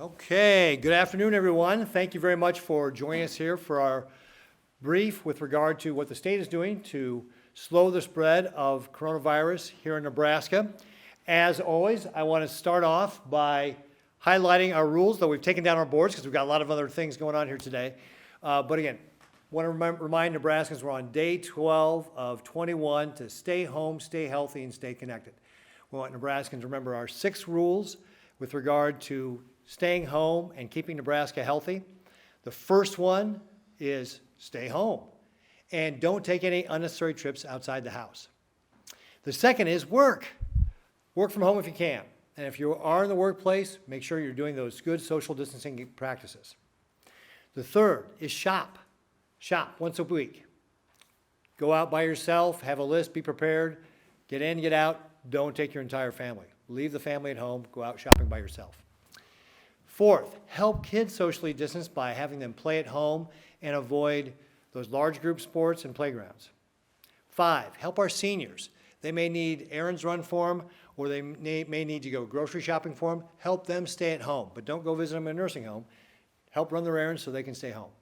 Okay, good afternoon, everyone. Thank you very much for joining us here for our brief with regard to what the state is doing to slow the spread of coronavirus here in Nebraska. As always, I want to start off by highlighting our rules, though we've taken down our boards because we've got a lot of other things going on here today. But again, want to remind Nebraskans we're on day 12 of 21 to stay home, stay healthy, and stay connected. We want Nebraskans to remember our 6 rules with regard to staying home and keeping Nebraska healthy. The first one is stay home and don't take any unnecessary trips outside the house. The second is work. Work from home if you can. And if you are in the workplace, make sure you're doing those good social distancing practices. The third is shop. Shop once a week. Go out by yourself, have a list, be prepared, get in, get out. Don't take your entire family. Leave the family at home, go out shopping by yourself. Fourth, help kids socially distance by having them play at home and avoid those large group sports and playgrounds. 5, help our seniors. They may need errands run for them, or they may need to go grocery shopping for them. Help them stay at home, but don't go visit them in a nursing home. Help run their errands so they can stay home.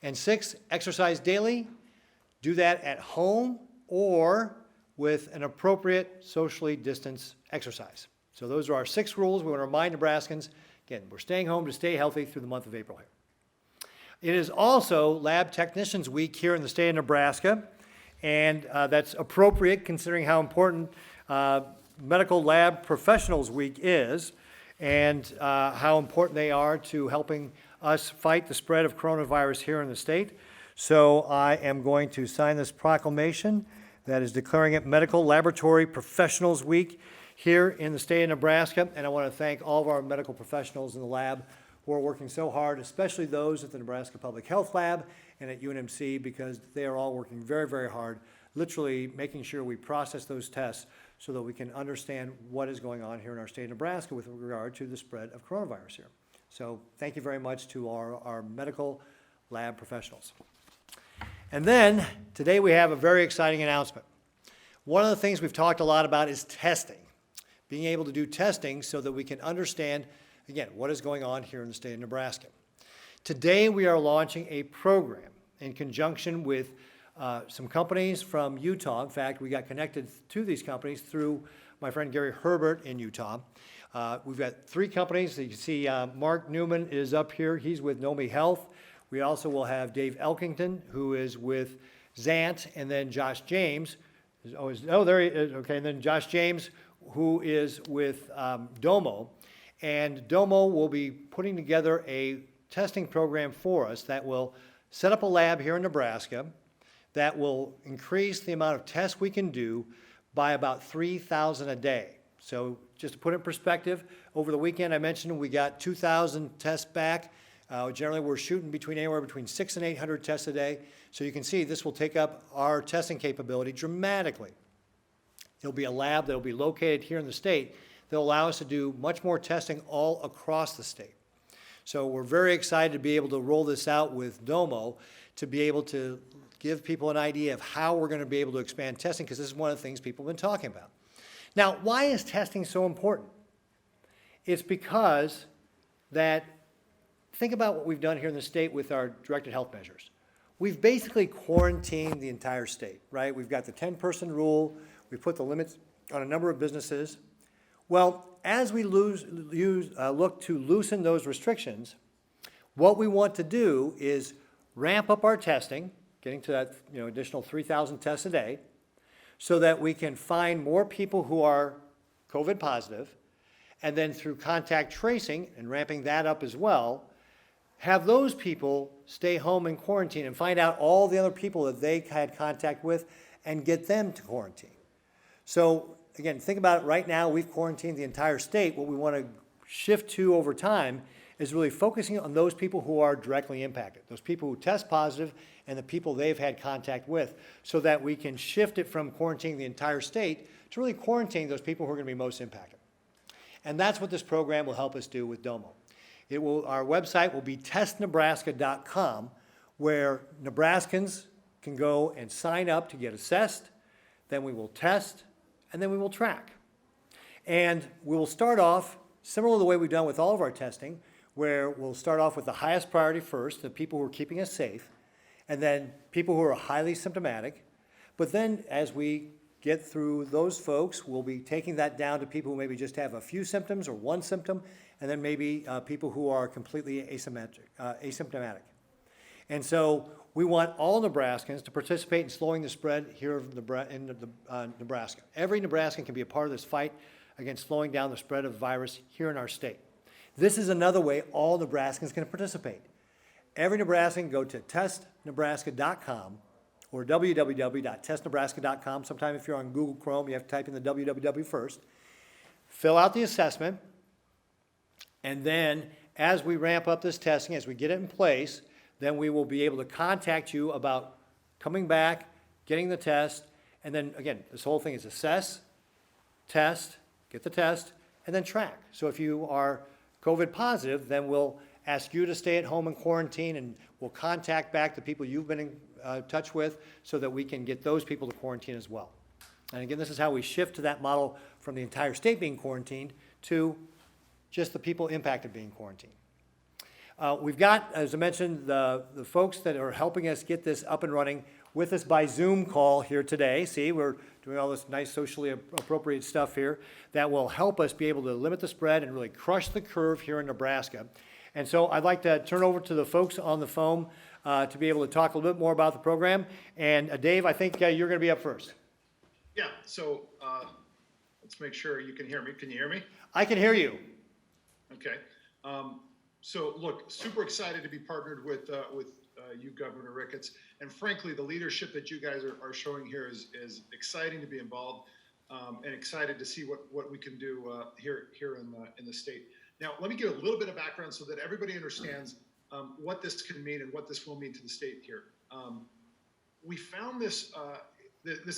And 6, exercise daily. Do that at home or with an appropriate socially distanced exercise. So those are our 6 rules. We want to remind Nebraskans. Again, we're staying home to stay healthy through the month of April here. It is also Lab Technicians Week here in the state of Nebraska, and that's appropriate considering how important Medical Lab Professionals Week is and how important they are to helping us fight the spread of coronavirus here in the state. So I am going to sign this proclamation that is declaring it Medical Laboratory Professionals Week here in the state of Nebraska, and I want to thank all of our medical professionals in the lab who are working so hard, especially those at the Nebraska Public Health Lab and at UNMC, because they are all working very, very hard, literally making sure we process those tests so that we can understand what is going on here in our state of Nebraska with regard to the spread of coronavirus here. So thank you very much to our medical lab professionals. And then today we have a very exciting announcement. One of the things we've talked a lot about is testing. Being able to do testing so that we can understand, again, what is going on here in the state of Nebraska. Today we are launching a program in conjunction with some companies from Utah. In fact, we got connected to these companies through my friend Gary Herbert in Utah. We've got 3 companies. You can see Mark Newman is up here. He's with Nomi Health. We also will have Dave Elkington, who is with Zant, and then Josh James. There he is. Okay, and then Josh James, who is with Domo. And Domo will be putting together a testing program for us that will set up a lab here in Nebraska that will increase the amount of tests we can do by about 3,000 a day. So just to put it in perspective, over the weekend I mentioned we got 2,000 tests back. Generally we're shooting anywhere between 600 and 800 tests a day. So you can see this will take up our testing capability dramatically. There'll be a lab that will be located here in the state that will allow us to do much more testing all across the state. So we're very excited to be able to roll this out with Domo to be able to give people an idea of how we're going to be able to expand testing, because this is one of the things people have been talking about. Now, why is testing so important? It's because think about what we've done here in the state with our directed health measures. We've basically quarantined the entire state, right? We've got the 10-person rule. We've put the limits on a number of businesses. Well, as we look to loosen those restrictions, what we want to do is ramp up our testing, getting to that additional 3,000 tests a day, so that we can find more people who are COVID positive, and then through contact tracing and ramping that up as well, have those people stay home in quarantine and find out all the other people that they had contact with and get them to quarantine. So again, think about it. Right now, we've quarantined the entire state. What we want to shift to over time is really focusing on those people who are directly impacted, those people who test positive and the people they've had contact with, so that we can shift it from quarantining the entire state to really quarantining those people who are going to be most impacted. And that's what this program will help us do with Domo. Our website will be testnebraska.com, where Nebraskans can go and sign up to get assessed. Then we will test, and then we will track. And we will start off similar to the way we've done with all of our testing, where we'll start off with the highest priority first, the people who are keeping us safe, and then people who are highly symptomatic. But then as we get through those folks, we'll be taking that down to people who maybe just have a few symptoms or one symptom, and then maybe people who are completely asymptomatic. And so we want all Nebraskans to participate in slowing the spread here in Nebraska. Every Nebraskan can be a part of this fight against slowing down the spread of the virus here in our state. This is another way all Nebraskans can participate. Every Nebraskan can go to testnebraska.com or www.testnebraska.com. Sometime if you're on Google Chrome, you have to type in the www first. Fill out the assessment, and then as we ramp up this testing, as we get it in place, then we will be able to contact you about coming back, getting the test, and then again, this whole thing is assess, test, get the test, and then track. So if you are COVID positive, then we'll ask you to stay at home and quarantine, and we'll contact back the people you've been in touch with so that we can get those people to quarantine as well. And again, this is how we shift to that model from the entire state being quarantined to just the people impacted being quarantined. We've got, as I mentioned, the folks that are helping us get this up and running with us by Zoom call here today. See, we're doing all this nice socially appropriate stuff here that will help us be able to limit the spread and really crush the curve here in Nebraska. And so I'd like to turn over to the folks on the phone to be able to talk a little bit more about the program. And Dave, I think you're going to be up first. Yeah, so let's make sure you can hear me. Can you hear me? I can hear you. Okay. So look, super excited to be partnered with you, Governor Ricketts. And frankly, the leadership that you guys are showing here is exciting to be involved and excited to see what we can do here in the state. Now, let me give a little bit of background so that everybody understands what this can mean and what this will mean to the state here. We found this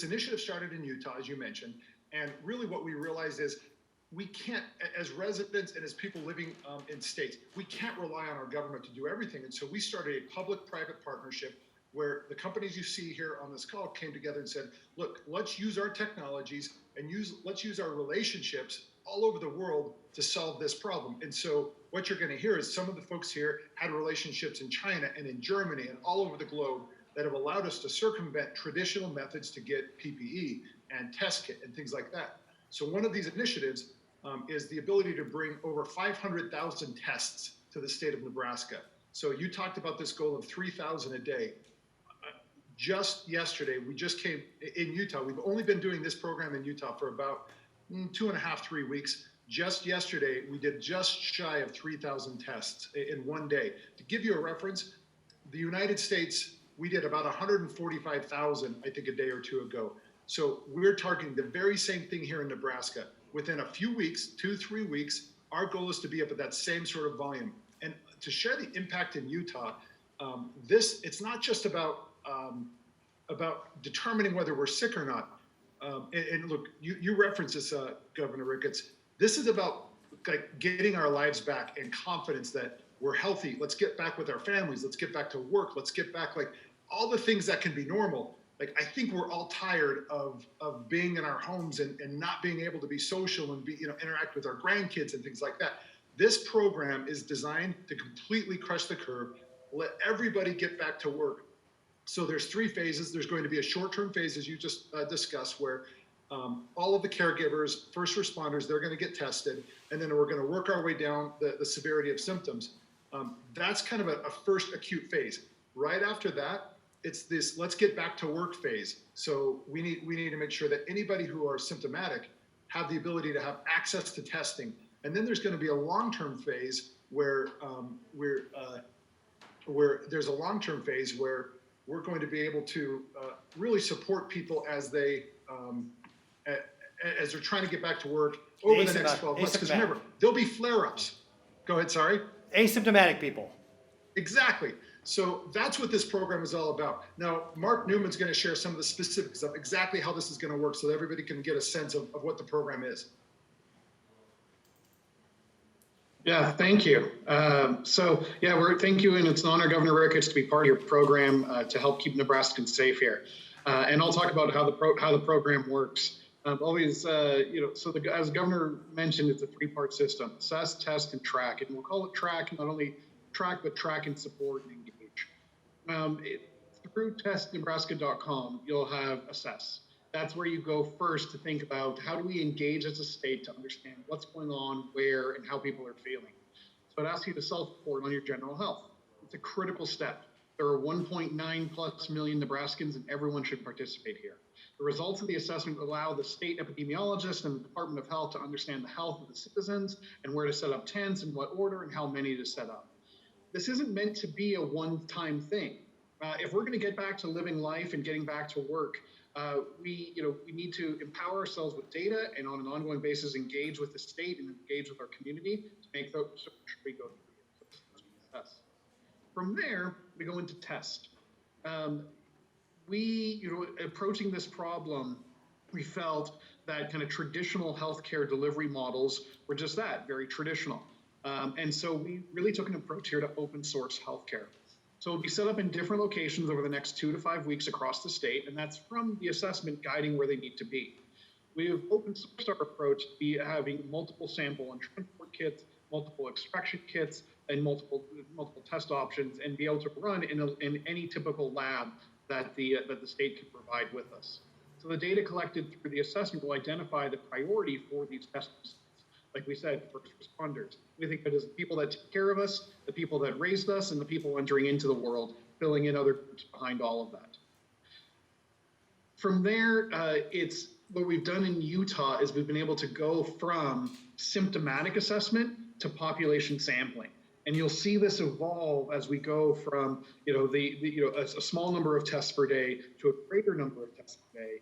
initiative started in Utah, as you mentioned, and really what we realized is we can't, as residents and as people living in states, we can't rely on our government to do everything. And so we started a public-private partnership where the companies you see here on this call came together and said, look, let's use our technologies and let's use our relationships all over the world to solve this problem. And so what you're going to hear is some of the folks here had relationships in China and in Germany and all over the globe that have allowed us to circumvent traditional methods to get PPE and test kit and things like that. So one of these initiatives is the ability to bring over 500,000 tests to the state of Nebraska. So you talked about this goal of 3,000 a day. Just yesterday, we just came in Utah. We've only been doing this program in Utah for about 2.5, 3 weeks. Just yesterday, we did just shy of 3,000 tests in one day. To give you a reference, the United States, we did about 145,000, I think, a day or two ago. So we're targeting the very same thing here in Nebraska. Within a few weeks, 2-3 weeks, our goal is to be up at that same sort of volume. And to share the impact in Utah, it's not just about determining whether we're sick or not. And look, you referenced this, Governor Ricketts. This is about getting our lives back and confidence that we're healthy. Let's get back with our families. Let's get back to work. Let's get back all the things that can be normal. I think we're all tired of being in our homes and not being able to be social and interact with our grandkids and things like that. This program is designed to completely crush the curve, let everybody get back to work. So there's 3 phases. There's going to be a short-term phase, as you just discussed, where all of the caregivers, first responders, they're going to get tested, and then we're going to work our way down the severity of symptoms. That's kind of a first acute phase. Right after that, it's this let's get back to work phase. So we need to make sure that anybody who are symptomatic have the ability to have access to testing. And then there's going to be a long-term phase where there's a long-term phase where we're going to be able to really support people as they're trying to get back to work over the next 12 months. Because remember, there'll be flare-ups. Go ahead, sorry. Asymptomatic people. Exactly. So that's what this program is all about. Now, Mark Newman's going to share some of the specifics of exactly how this is going to work so that everybody can get a sense of what the program is. Yeah, thank you. Thank you, and it's an honor, Governor Ricketts, to be part of your program to help keep Nebraskans safe here. And I'll talk about how the program works Always, so as the governor mentioned, it's a three-part system: assess, test, and track. And we'll call it track, not only track, but track and support and engage. Through testnebraska.com, you'll have assess. That's where you go first to think about how do we engage as a state to understand what's going on, where, and how people are feeling. So it asks you to self-report on your general health. It's a critical step. There are 1.9 plus million Nebraskans, and everyone should participate here. The results of the assessment allow the state epidemiologist and the Department of Health to understand the health of the citizens and where to set up tents, in what order, and how many to set up. This isn't meant to be a one-time thing. If we're going to get back to living life and getting back to work, we need to empower ourselves with data and on an ongoing basis engage with the state and engage with our community to make those we go through the assess. From there, we go into test. Approaching this problem, we felt that kind of traditional healthcare delivery models were just that, very traditional. And so we really took an approach here to open source healthcare. So it'll be set up in different locations over the next 2 to 5 weeks across the state, and that's from the assessment guiding where they need to be. We have open sourced our approach to be having multiple sample and transport kits, multiple extraction kits, and multiple test options, and be able to run in any typical lab that the state can provide with us. So the data collected through the assessment will identify the priority for these test sites. Like we said, first responders. We think that is the people that take care of us, the people that raised us, and the people entering into the world, filling in other groups behind all of that. From there, it's what we've done in Utah is we've been able to go from symptomatic assessment to population sampling. And you'll see this evolve as we go from a small number of tests per day to a greater number of tests per day.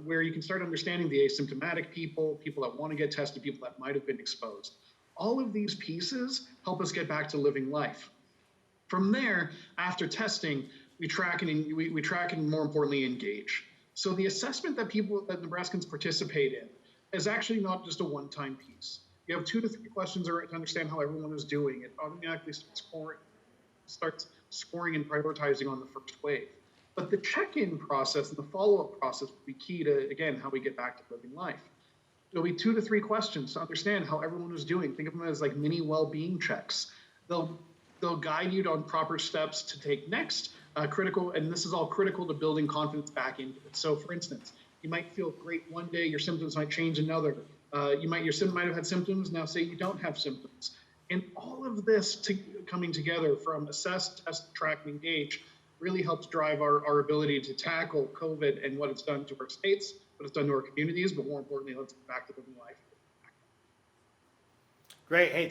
Where you can start understanding the asymptomatic people that want to get tested, people that might have been exposed. All of these pieces help us get back to living life. From there, after testing, we track and more importantly, engage. So the assessment that Nebraskans participate in is actually not just a one-time piece. You have 2 to 3 questions to understand how everyone is doing. It automatically starts scoring and prioritizing on the first wave. But the check-in process and the follow-up process will be key to, again, how we get back to living life. There'll be 2 to 3 questions to understand how everyone is doing. Think of them as like mini well-being checks. They'll guide you on proper steps to take next, and this is all critical to building confidence back into it. So for instance, you might feel great one day, your symptoms might change another. Your symptom might have had symptoms, now say you don't have symptoms. And all of this coming together from assess, test, track, and engage really helps drive our ability to tackle COVID and what it's done to our states, what it's done to our communities, but more importantly, let's get back to living life. Great. Hey,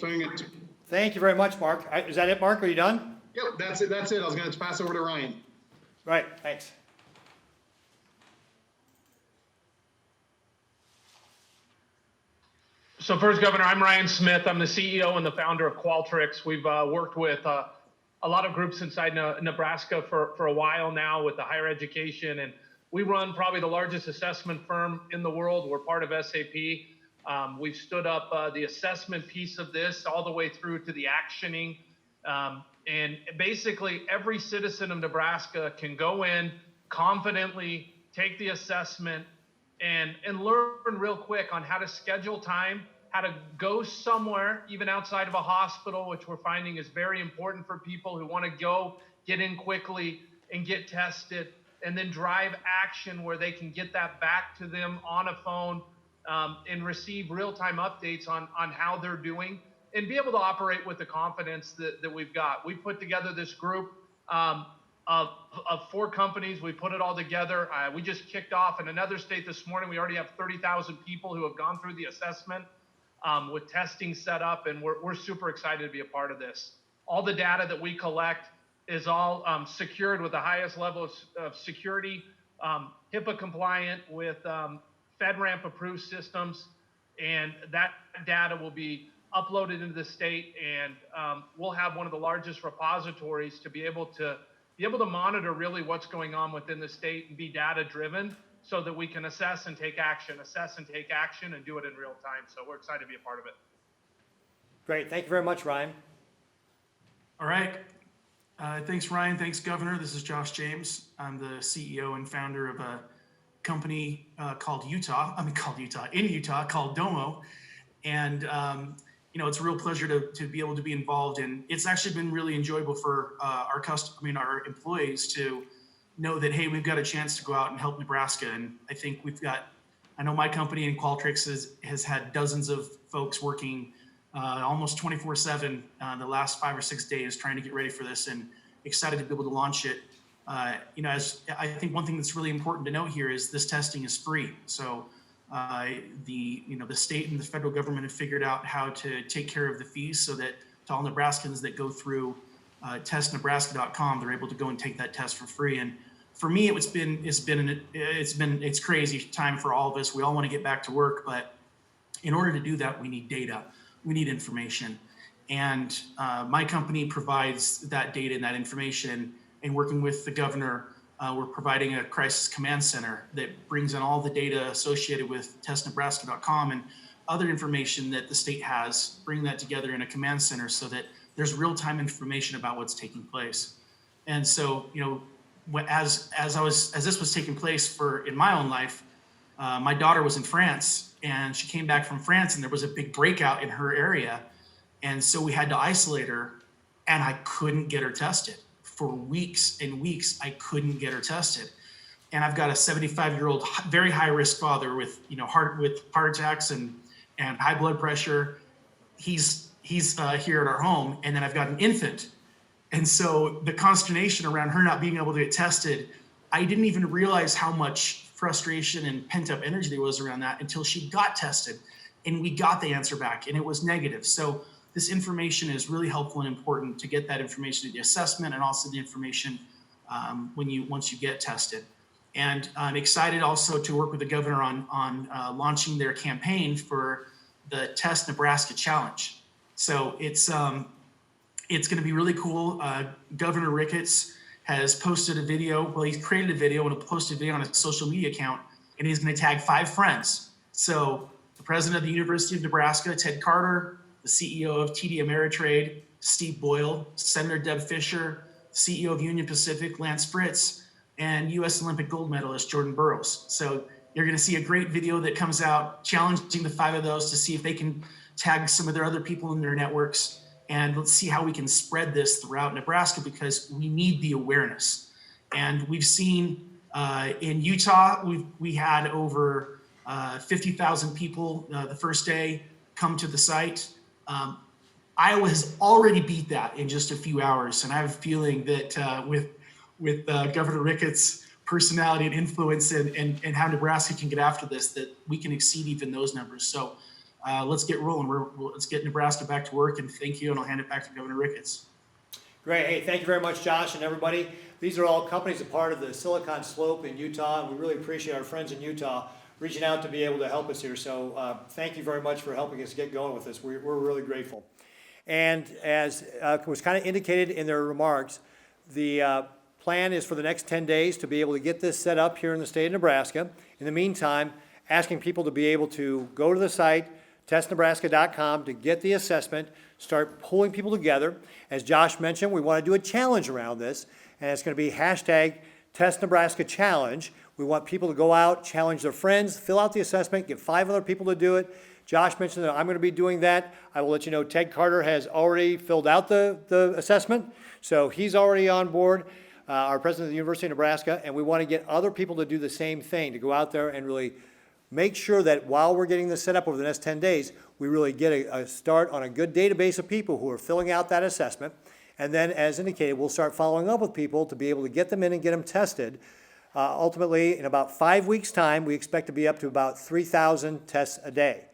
thank you very much, Mark. Is that it, Mark? Are you done? Yep, that's it. I was going to pass over to Ryan. Right, thanks. So first, Governor, I'm Ryan Smith. I'm the CEO and the founder of Qualtrics. We've worked with a lot of groups inside Nebraska for a while now with the higher education, and we run probably the largest assessment firm in the world. We're part of SAP. We've stood up the assessment piece of this all the way through to the actioning. And basically every citizen of Nebraska can go in confidently, take the assessment, and learn real quick on how to schedule time, how to go somewhere, even outside of a hospital, which we're finding is very important for people who want to go, get in quickly and get tested, and then drive action where they can get that back to them on a phone and receive real-time updates on how they're doing and be able to operate with the confidence that we've got. We put together this group of 4 companies. We put it all together. We just kicked off in another state this morning. We already have 30,000 people who have gone through the assessment with testing set up, and we're super excited to be a part of this. All the data that we collect is all secured with the highest level of security, HIPAA compliant with FedRAMP approved systems, and that data will be uploaded into the state, and we'll have one of the largest repositories to be able to monitor really what's going on within the state and be data driven so that we can assess and take action, and do it in real time. So we're excited to be a part of it. Great. Thank you very much, Ryan. All right. Thanks, Ryan. Thanks, Governor. This is Josh James. I'm the CEO and founder of company in Utah called Domo. And, it's a real pleasure to be able to be involved. And it's actually been really enjoyable for our employees to know that, hey, we've got a chance to go out and help Nebraska. And I know my company in Qualtrics has had dozens of folks working almost 24/7 the last 5 or 6 days trying to get ready for this, and excited to be able to launch it. As I think one thing that's really important to note here is this testing is free. So the state and the federal government have figured out how to take care of the fees so that to all Nebraskans that go through testnebraska.com, they're able to go and take that test for free. And for me, it's crazy time for all of us. We all want to get back to work, but in order to do that, we need data, we need information. And my company provides that data and that information. And working with the governor, we're providing a crisis command center that brings in all the data associated with testnebraska.com and other information that the state has, bring that together in a command center so that there's real-time information about what's taking place. And so, as this was taking place in my own life, my daughter was in France, and she came back from France, and there was a big breakout in her area. And so we had to isolate her, and I couldn't get her tested. For weeks and weeks, I couldn't get her tested. And I've got a 75-year-old, very high-risk father with heart attacks and high blood pressure. He's here at our home, and then I've got an infant. And so the consternation around her not being able to get tested, I didn't even realize how much frustration and pent-up energy there was around that until she got tested, and we got the answer back, and it was negative. So this information is really helpful and important to get that information, the assessment, and also the information once you get tested. And I'm excited also to work with the governor on launching their campaign for the Test Nebraska Challenge. So it's going to be really cool. Governor Ricketts has posted a video. Well, he's created a video and posted a video on his social media account, and he's going to tag 5 friends. So the president of the University of Nebraska, Ted Carter, the CEO of TD Ameritrade, Steve Boyle, Senator Deb Fisher, CEO of Union Pacific, Lance Fritz, and U.S. Olympic gold medalist Jordan Burroughs. So you're going to see a great video that comes out challenging the 5 of those to see if they can tag some of their other people in their networks. And let's see how we can spread this throughout Nebraska, because we need the awareness. And we've seen in Utah, we had over 50,000 people the first day come to the site. Iowa has already beat that in just a few hours, and I have a feeling that with Governor Ricketts' personality and influence and how Nebraska can get after this, that we can exceed even those numbers. So let's get rolling. Let's get Nebraska back to work, and thank you, and I'll hand it back to Governor Ricketts. Great. Hey, thank you very much, Josh, and everybody. These are all companies a part of the Silicon Slope in Utah, and we really appreciate our friends in Utah reaching out to be able to help us here. So thank you very much for helping us get going with this. We're really grateful. And as was kind of indicated in their remarks, the plan is for the next 10 days to be able to get this set up here in the state of Nebraska. In the meantime, asking people to be able to go to the site, testnebraska.com, to get the assessment, start pulling people together. As Josh mentioned, we want to do a challenge around this, and it's going to be hashtag #TestNebraskaChallenge. We want people to go out, challenge their friends, fill out the assessment, get 5 other people to do it. Josh mentioned that I'm going to be doing that. I will let you know Ted Carter has already filled out the assessment, so he's already on board, our president of the University of Nebraska, and we want to get other people to do the same thing, to go out there and really make sure that while we're getting this set up over the next 10 days, we really get a start on a good database of people who are filling out that assessment. And then, as indicated, we'll start following up with people to be able to get them in and get them tested. Ultimately, in about 5 weeks' time, we expect to be up to about 3,000 tests a day.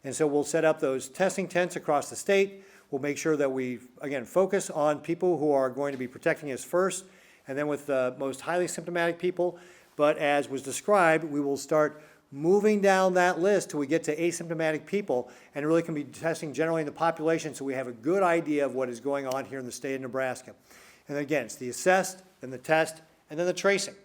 And so we'll set up those testing tents across the state. We'll make sure that we, again, focus on people who are going to be protecting us first, and then with the most highly symptomatic people. But as was described, we will start moving down that list till we get to asymptomatic people, and really can be testing generally in the population so we have a good idea of what is going on here in the state of Nebraska. And again, it's the assessed, then the test, and then the tracing.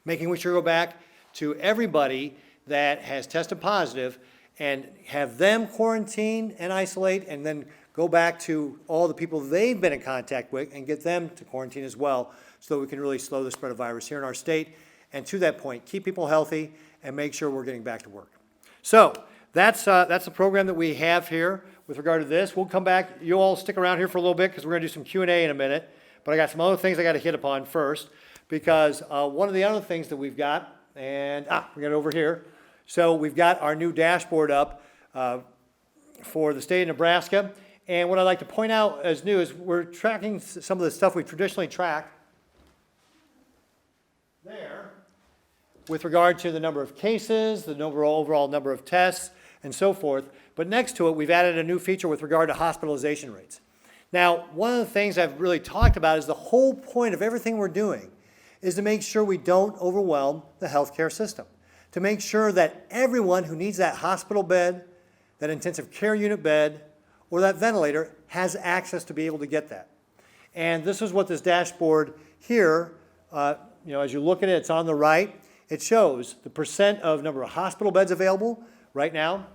Making sure we go back to everybody that has tested positive and have them quarantine and isolate, and then go back to all the people they've been in contact with and get them to quarantine as well, so that we can really slow the spread of virus here in our state. and to that point, keep people healthy and make sure we're getting back to work. So that's the program that we have here with regard to this. We'll come back. You all stick around here for a little bit because we're going to do some Q&A in a minute. But I got some other things I got to hit upon first because one of the other things that we've got, and we got it over here. So we've got our new dashboard up for the state of Nebraska. And what I'd like to point out as new is we're tracking some of the stuff we traditionally track there with regard to the number of cases, the overall number of tests, and so forth. But next to it, we've added a new feature with regard to hospitalization rates. Now, one of the things I've really talked about is the whole point of everything we're doing is to make sure we don't overwhelm the healthcare system, to make sure that everyone who needs that hospital bed, that intensive care unit bed, or that ventilator has access to be able to get that. And this is what this dashboard here, as you look at it, it's on the right. It shows the percent of number of hospital beds available right now.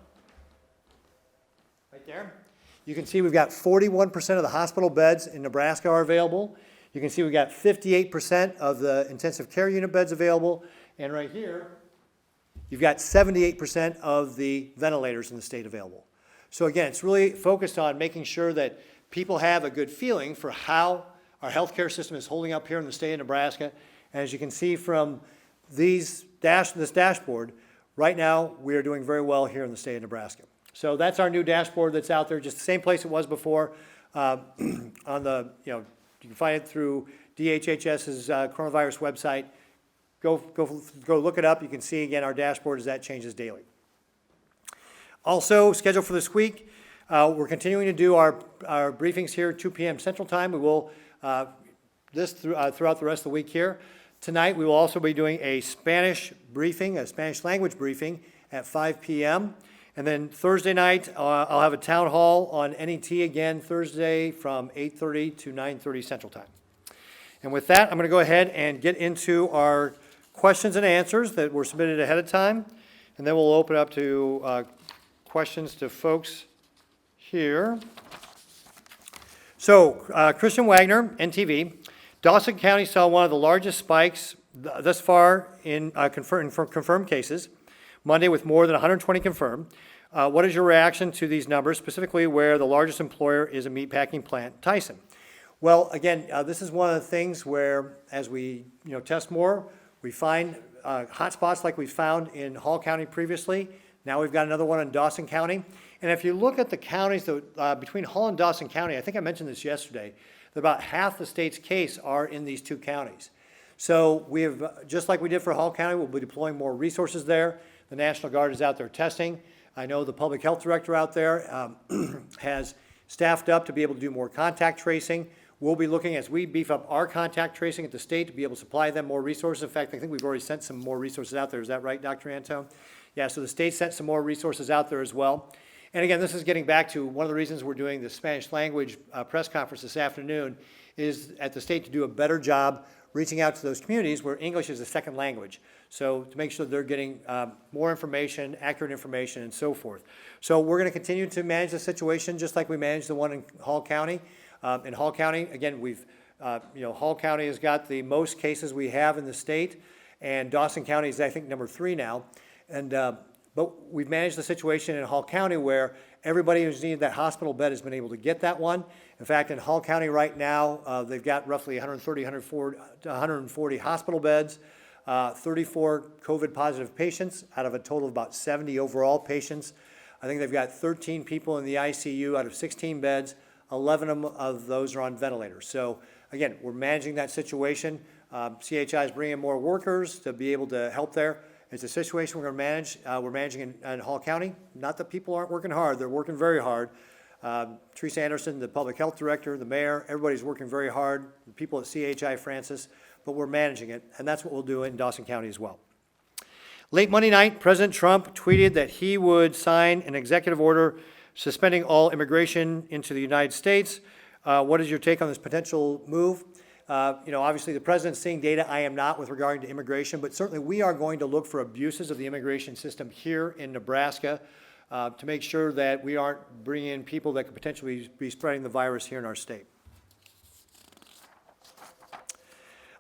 Right there. You can see we've got 41% of the hospital beds in Nebraska are available. You can see we've got 58% of the intensive care unit beds available. And right here, you've got 78% of the ventilators in the state available. So again, it's really focused on making sure that people have a good feeling for how our healthcare system is holding up here in the state of Nebraska. And as you can see from this dashboard, right now we are doing very well here in the state of Nebraska. So that's our new dashboard that's out there, just the same place it was before. You can find it through DHHS's coronavirus website. Go look it up. You can see again our dashboard as that changes daily. Also, scheduled for this week, we're continuing to do our briefings here at 2 p.m. Central Time. We will throughout the rest of the week here. Tonight, we will also be doing a Spanish briefing, a Spanish language briefing at 5 p.m. And then Thursday night, I'll have a town hall on NET again Thursday from 8:30 to 9:30 Central Time. And with that, I'm going to go ahead and get into our questions and answers that were submitted ahead of time. And then we'll open up to questions to folks here. So, Christian Wagner, NTV. Dawson County saw one of the largest spikes thus far in confirmed cases. Monday with more than 120 confirmed. What is your reaction to these numbers, specifically where the largest employer is a meatpacking plant, Tyson? Well, again, this is one of the things where as we test more, we find hotspots like we found in Hall County previously. Now we've got another one in Dawson County. And if you look at the counties that, between Hall and Dawson County, I think I mentioned this yesterday, that about half the state's case are in these two counties. So we have, just like we did for Hall County, we'll be deploying more resources there. The National Guard is out there testing. I know the public health director out there has staffed up to be able to do more contact tracing. We'll be looking as we beef up our contact tracing at the state to be able to supply them more resources. In fact, I think we've already sent some more resources out there. Is that right, Dr. Antone? Yeah, so the state sent some more resources out there as well. And again, this is getting back to one of the reasons we're doing the Spanish language press conference this afternoon is at the state to do a better job reaching out to those communities where English is a second language. So to make sure they're getting more information, accurate information, and so forth. So we're going to continue to manage the situation just like we managed the one in Hall County. In Hall County, again, Hall County has got the most cases we have in the state, and Dawson County is, I think, number 3 now. And but we've managed the situation in Hall County where everybody who's needed that hospital bed has been able to get that one. In fact, in Hall County right now, they've got roughly 140 hospital beds, 34 COVID positive patients out of a total of about 70 overall patients. I think they've got 13 people in the ICU out of 16 beds. 11 of those are on ventilators. So again, we're managing that situation. CHI is bringing in more workers to be able to help there. It's a situation we're going to manage. We're managing in Hall County. Not that people aren't working hard. They're working very hard. Teresa Anderson, the public health director, the mayor, everybody's working very hard. The people at CHI Francis, but we're managing it, and that's what we'll do in Dawson County as well. Late Monday night, President Trump tweeted that he would sign an executive order suspending all immigration into the United States. What is your take on this potential move? Obviously the president's seeing data. I am not with regard to immigration, but certainly we are going to look for abuses of the immigration system here in Nebraska to make sure that we aren't bringing in people that could potentially be spreading the virus here in our state.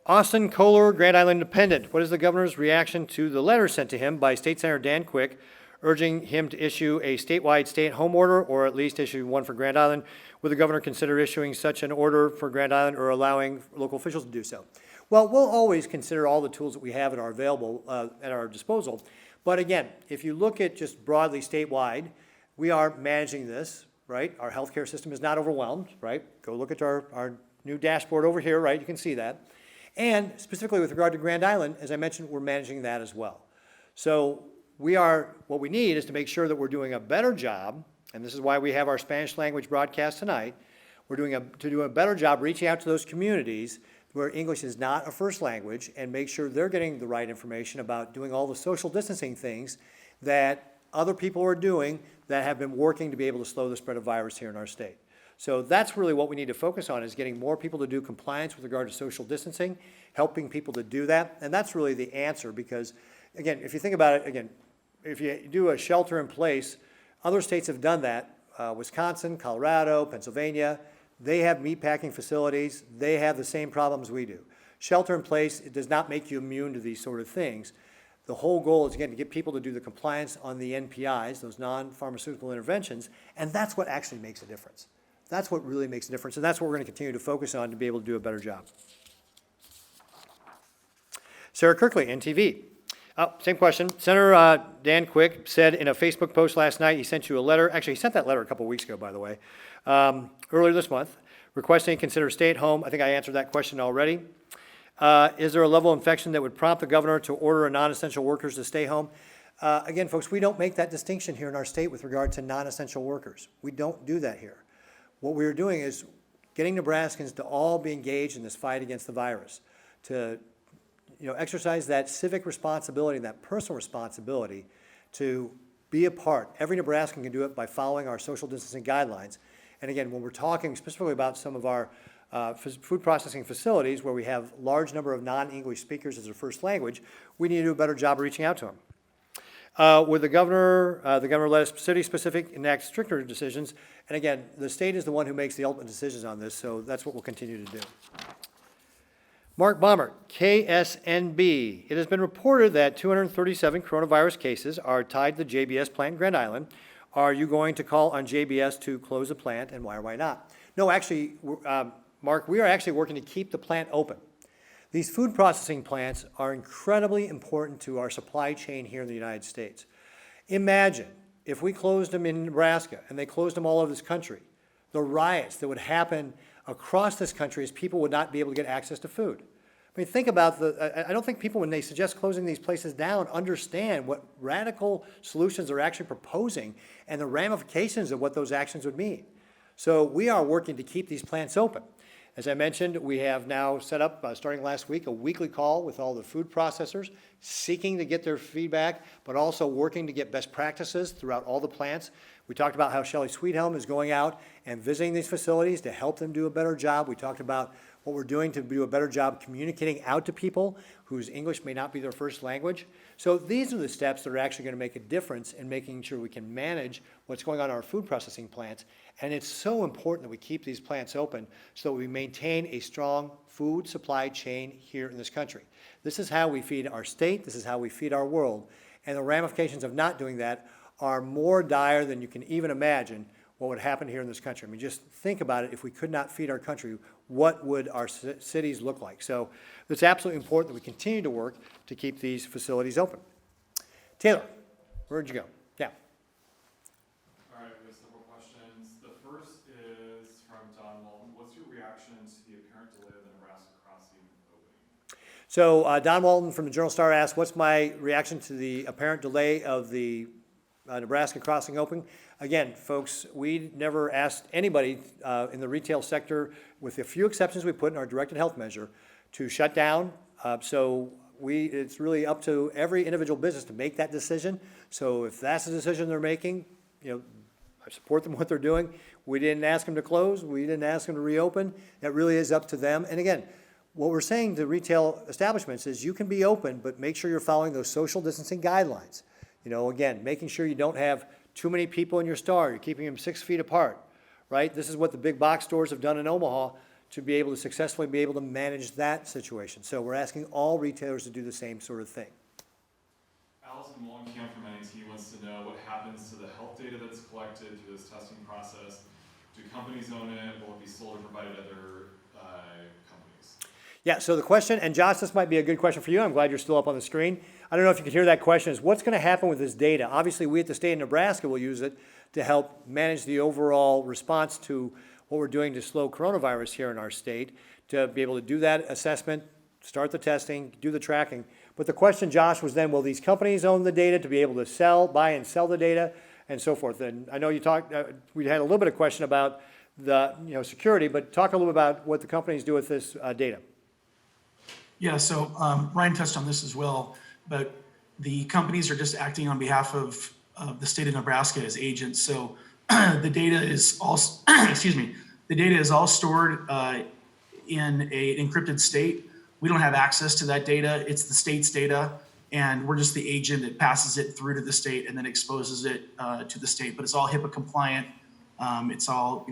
Austin Kohler, Grand Island Independent. What is the governor's reaction to the letter sent to him by State Senator Dan Quick urging him to issue a statewide stay-at-home order, or at least issue one for Grand Island? Would the governor consider issuing such an order for Grand Island or allowing local officials to do so? Well, we'll always consider all the tools that we have at our disposal. But again, if you look at just broadly statewide, we are managing this, right? Our healthcare system is not overwhelmed, right? Go look at our new dashboard over here, right? You can see that. And specifically with regard to Grand Island, as I mentioned, we're managing that as well. So what we need is to make sure that we're doing a better job, and this is why we have our Spanish language broadcast tonight. We're to do a better job reaching out to those communities where English is not a first language and make sure they're getting the right information about doing all the social distancing things that other people are doing that have been working to be able to slow the spread of virus here in our state. So that's really what we need to focus on, is getting more people to do compliance with regard to social distancing, helping people to do that. And that's really the answer, because, again, if you think about it, again, if you do a shelter in place, other states have done that. Wisconsin, Colorado, Pennsylvania, they have meatpacking facilities. They have the same problems we do. Shelter in place, it does not make you immune to these sort of things. The whole goal is, again, to get people to do the compliance on the NPIs, those non-pharmaceutical interventions, and that's what actually makes a difference. That's what really makes a difference, and that's what we're going to continue to focus on to be able to do a better job. Sarah Kirkley, NTV. Oh, same question. Senator Dan Quick said in a Facebook post last night he sent you a letter. Actually, he sent that letter a couple weeks ago, by the way, earlier this month, requesting consider stay at home. I think I answered that question already. Is there a level of infection that would prompt the governor to order non-essential workers to stay home? Again, folks, we don't make that distinction here in our state with regard to non-essential workers. We don't do that here. What we're doing is getting Nebraskans to all be engaged in this fight against the virus, to exercise that civic responsibility and that personal responsibility to be a part. Every Nebraskan can do it by following our social distancing guidelines. And again, when we're talking specifically about some of our food processing facilities where we have large number of non-English speakers as their first language, we need to do a better job of reaching out to them. With the governor let us city-specific enact stricter decisions. And again, the state is the one who makes the ultimate decisions on this, so that's what we'll continue to do. Mark Baumert, KSNB. It has been reported that 237 coronavirus cases are tied to the JBS plant in Grand Island. Are you going to call on JBS to close the plant, and why or why not? No, actually, Mark, we are actually working to keep the plant open. These food processing plants are incredibly important to our supply chain here in the United States. Imagine if we closed them in Nebraska and they closed them all over this country, the riots that would happen across this country as people would not be able to get access to food. I mean, think about I don't think people, when they suggest closing these places down, understand what radical solutions they're actually proposing and the ramifications of what those actions would mean. So we are working to keep these plants open. As I mentioned, we have now set up, starting last week, a weekly call with all the food processors, seeking to get their feedback, but also working to get best practices throughout all the plants. We talked about how Shelley Sweethelm is going out and visiting these facilities to help them do a better job. We talked about what we're doing to do a better job communicating out to people whose English may not be their first language. So these are the steps that are actually going to make a difference in making sure we can manage what's going on in our food processing plants. And it's so important that we keep these plants open so that we maintain a strong food supply chain here in this country. This is how we feed our state. This is how we feed our world. And the ramifications of not doing that are more dire than you can even imagine what would happen here in this country. I mean, just think about it. If we could not feed our country, what would our cities look like? So it's absolutely important that we continue to work to keep these facilities open. Taylor, where'd you go? Yeah. All right, we have several questions. The first is from Don Walton. What's your reaction to the apparent delay of the Nebraska crossing opening? So Don Walton from the Journal-Star asked, what's my reaction to the apparent delay of the Nebraska crossing opening? Again, folks, we never asked anybody in the retail sector, with a few exceptions we put in our directed health measure, to shut down. It's really up to every individual business to make that decision. So if that's the decision they're making, I support them what they're doing. We didn't ask them to close. We didn't ask them to reopen. That really is up to them. And again, what we're saying to retail establishments is you can be open, but make sure you're following those social distancing guidelines. Again, making sure you don't have too many people in your store. You're keeping them 6 feet apart, right? This is what the big box stores have done in Omaha to be able to successfully be able to manage that situation. So we're asking all retailers to do the same sort of thing. Allison Wallenkamp from NIT wants to know what happens to the health data that's collected through this testing process. Do companies own it? Will it be sold or provided to other companies? Yeah, so the question, and Josh, this might be a good question for you. I'm glad you're still up on the screen. I don't know if you could hear that question, is what's going to happen with this data? Obviously, we at the state of Nebraska will use it to help manage the overall response to what we're doing to slow coronavirus here in our state, to be able to do that assessment, start the testing, do the tracking. But the question, Josh, was then, will these companies own the data to be able to buy and sell the data, and so forth? And I know you talked, we had a little bit of question about the security, but talk a little bit about what the companies do with this data. Yeah, so Ryan touched on this as well, but the companies are just acting on behalf of the state of Nebraska as agents. So the data is all, excuse me, the data is all stored in an encrypted state. We don't have access to that data. It's the state's data, and we're just the agent that passes it through to the state and then exposes it to the state. But it's all HIPAA compliant. It's all,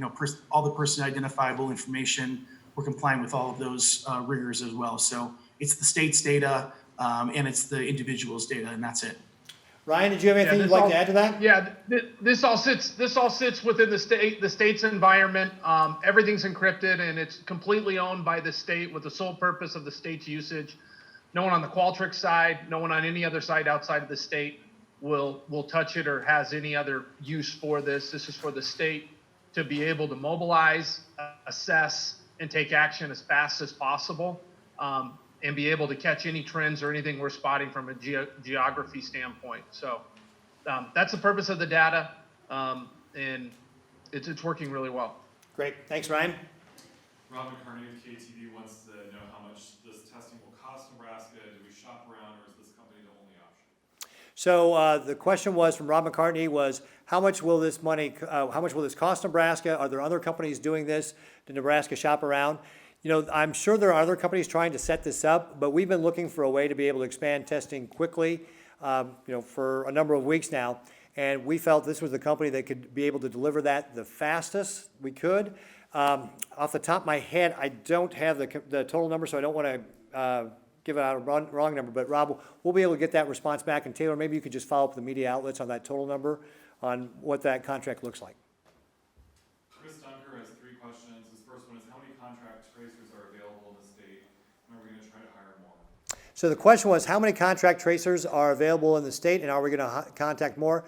all the person identifiable information. We're complying with all of those rigors as well. So it's the state's data and it's the individual's data, and that's it. Ryan, did you have anything you'd like to add to that? Yeah, this all sits within the state's environment. Everything's encrypted and it's completely owned by the state with the sole purpose of the state's usage. No one on the Qualtrics side, no one on any other side outside of the state will touch it or has any other use for this. This is for the state to be able to mobilize, assess, and take action as fast as possible, and be able to catch any trends or anything we're spotting from a geography standpoint. So that's the purpose of the data, and it's working really well. Great, thanks, Ryan. Rob McCartney of KTV wants to know how much this testing will cost Nebraska. Do we shop around, or is this company the only option? So the question was from Rob McCartney was, how much will this cost Nebraska? Are there other companies doing this? Did Nebraska shop around? I'm sure there are other companies trying to set this up, but we've been looking for a way to be able to expand testing quickly, for a number of weeks now. And we felt this was the company that could be able to deliver that the fastest we could. Off the top of my head, I don't have the total number, so I don't want to give out a wrong number. But Rob, we'll be able to get that response back. And Taylor, maybe you could just follow up with the media outlets on that total number on what that contract looks like. Chris Dunker has 3 questions. His first one is, how many contract tracers are available in the state, and are we going to try to hire more? So the question was, how many contract tracers are available in the state, and are we going to contact more?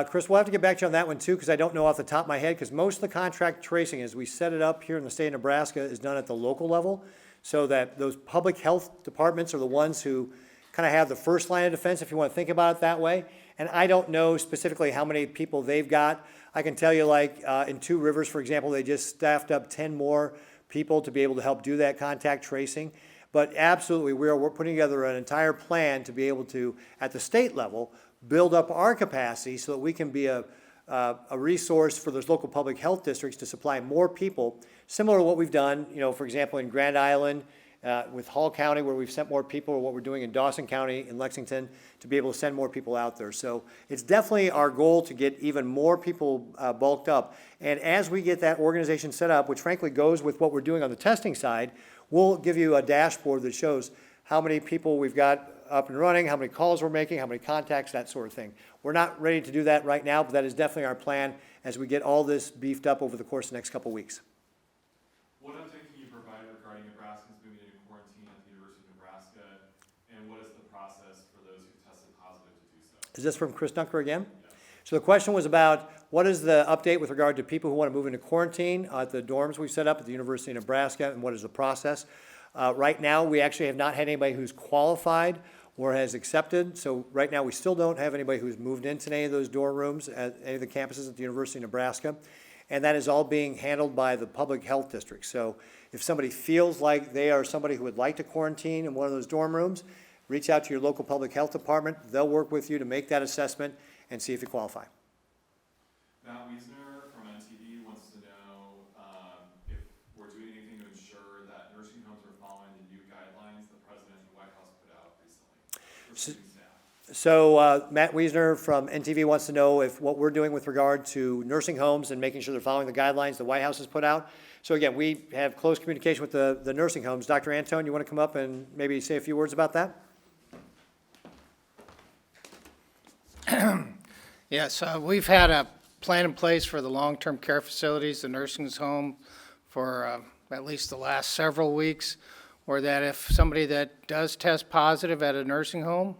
Chris, we'll have to get back to you on that one too, because I don't know off the top of my head, because most of the contract tracing, as we set it up here in the state of Nebraska, is done at the local level, so that those public health departments are the ones who kind of have the first line of defense, if you want to think about it that way. And I don't know specifically how many people they've got. I can tell you, like in Two Rivers, for example, they just staffed up 10 more people to be able to help do that contact tracing. But absolutely, we're putting together an entire plan to be able to, at the state level, build up our capacity so that we can be a resource for those local public health districts to supply more people, similar to what we've done, for example, in Grand Island, with Hall County, where we've sent more people, or what we're doing in Dawson County, in Lexington, to be able to send more people out there. So it's definitely our goal to get even more people bulked up. And as we get that organization set up, which frankly goes with what we're doing on the testing side, we'll give you a dashboard that shows how many people we've got up and running, how many calls we're making, how many contacts, that sort of thing. We're not ready to do that right now, but that is definitely our plan as we get all this beefed up over the course of the next couple of weeks. What update can you provide regarding Nebraskans moving into quarantine at the University of Nebraska, and what is the process for those who tested positive to do so? Is this from Chris Dunker again? Yes. So the question was about what is the update with regard to people who want to move into quarantine at the dorms we've set up at the University of Nebraska, and what is the process? Right now, we actually have not had anybody who's qualified or has accepted. So right now, we still don't have anybody who's moved into any of those dorm rooms at any of the campuses at the University of Nebraska. And that is all being handled by the public health district. So if somebody feels like they are somebody who would like to quarantine in one of those dorm rooms, reach out to your local public health department. They'll work with you to make that assessment and see if you qualify. Matt Wiesner from NTV wants to know if we're doing anything to ensure that nursing homes are following the new guidelines the President and the White House put out recently for student staff. So Matt Wiesner from NTV wants to know if what we're doing with regard to nursing homes and making sure they're following the guidelines the White House has put out. So again, we have close communication with the nursing homes. Dr. Antone, you want to come up and maybe say a few words about that? Yes, we've had a plan in place for the long-term care facilities, the nursing home, for at least the last several weeks, where that if somebody that does test positive at a nursing home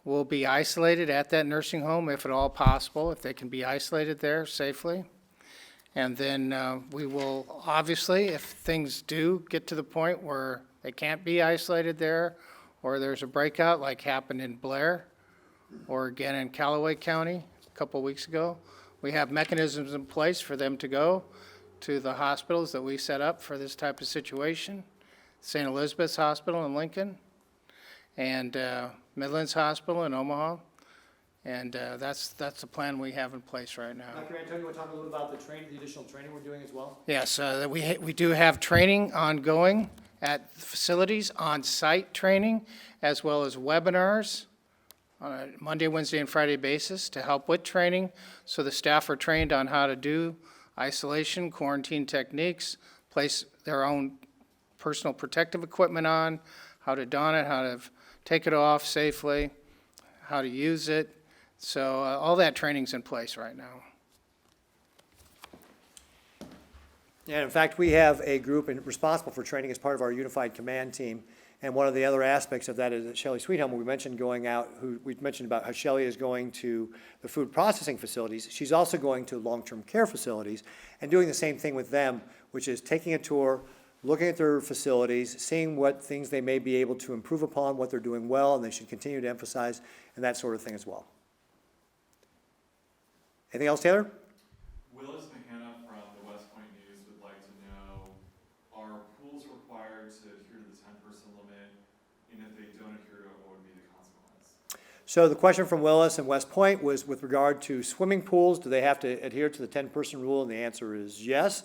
will be isolated at that nursing home, if at all possible, if they can be isolated there safely. And then we will, obviously, if things do get to the point where they can't be isolated there, or there's a breakout like happened in Blair, or again in Callaway County a couple of weeks ago, we have mechanisms in place for them to go to the hospitals that we set up for this type of situation. St. Elizabeth's Hospital in Lincoln, and Midlands Hospital in Omaha. And that's the plan we have in place right now. Dr. Antone, you want to talk a little about the additional training we're doing as well? Yes, we do have training ongoing at facilities, on-site training, as well as webinars on a Monday, Wednesday, and Friday basis to help with training. So the staff are trained on how to do isolation, quarantine techniques, place their own personal protective equipment on, how to don it, how to take it off safely, how to use it. So all that training's in place right now. And in fact, we have a group responsible for training as part of our unified command team. And one of the other aspects of that is that Shelley Sweethelm, we mentioned we mentioned about how Shelley is going to the food processing facilities. She's also going to long-term care facilities and doing the same thing with them, which is taking a tour, looking at their facilities, seeing what things they may be able to improve upon, what they're doing well, and they should continue to emphasize, and that sort of thing as well. Anything else, Taylor? Willis McHenna from the West Point News would like to know, are pools required to adhere to the 10-person limit? And if they don't adhere to it, what would be the consequence? So the question from Willis and West Point was with regard to swimming pools, do they have to adhere to the 10-person rule? And the answer is yes.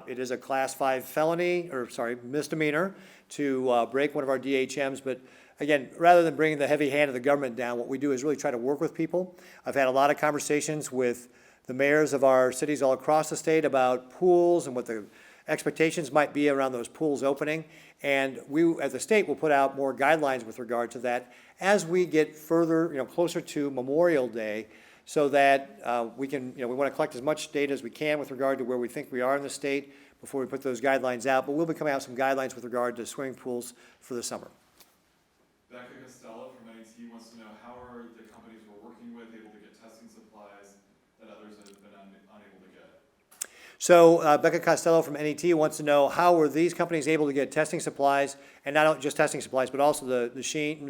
It is a Class 5 misdemeanor to break one of our DHMs, but again, rather than bringing the heavy hand of the government down, what we do is really try to work with people. I've had a lot of conversations with the mayors of our cities all across the state about pools and what the expectations might be around those pools opening. And we, as a state, will put out more guidelines with regard to that as we get further, closer to Memorial Day, so that we can, we want to collect as much data as we can with regard to where we think we are in the state before we put those guidelines out. But we'll be coming out with some guidelines with regard to swimming pools for the summer. Becca Costello from NET wants to know, how are the companies we're working with able to get testing supplies that others have been unable to get? So Becca Costello from NET wants to know, how were these companies able to get testing supplies, and not just testing supplies, but also the machine,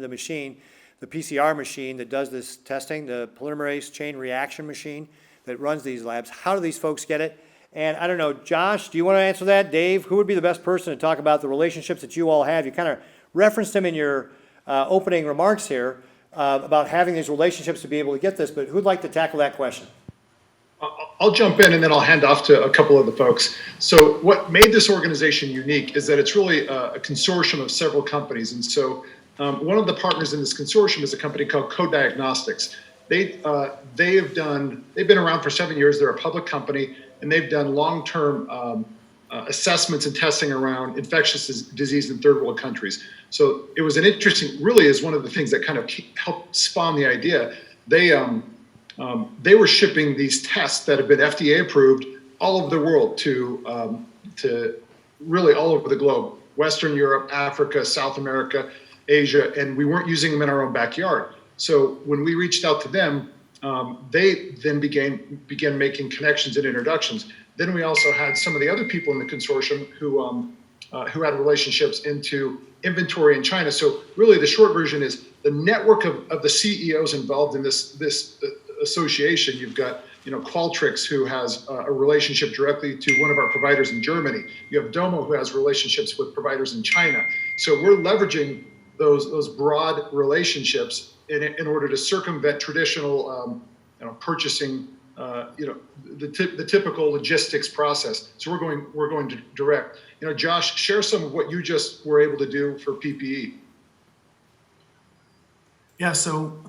the PCR machine that does this testing, the polymerase chain reaction machine that runs these labs. How do these folks get it? And I don't know, Josh, do you want to answer that? Dave, who would be the best person to talk about the relationships that you all have? You kind of referenced them in your opening remarks here about having these relationships to be able to get this, but who'd like to tackle that question? I'll jump in and then I'll hand off to a couple of the folks. So what made this organization unique is that it's really a consortium of several companies. And so one of the partners in this consortium is a company called Co-Diagnostics. They've been around for 7 years. They're a public company, and they've done long-term assessments and testing around infectious disease in third world countries. So it was an interesting, really is one of the things that kind of helped spawn the idea. They were shipping these tests that have been FDA approved all over the world to really all over the globe, Western Europe, Africa, South America, Asia, and we weren't using them in our own backyard. So when we reached out to them, they then began making connections and introductions. Then we also had some of the other people in the consortium who had relationships into inventory in China. So really the short version is the network of the CEOs involved in this association. You've got Qualtrics, who has a relationship directly to one of our providers in Germany. You have Domo, who has relationships with providers in China. So we're leveraging those broad relationships in order to circumvent traditional purchasing, the typical logistics process. So we're going to direct. Josh, share some of what you just were able to do for PPE. Yeah, so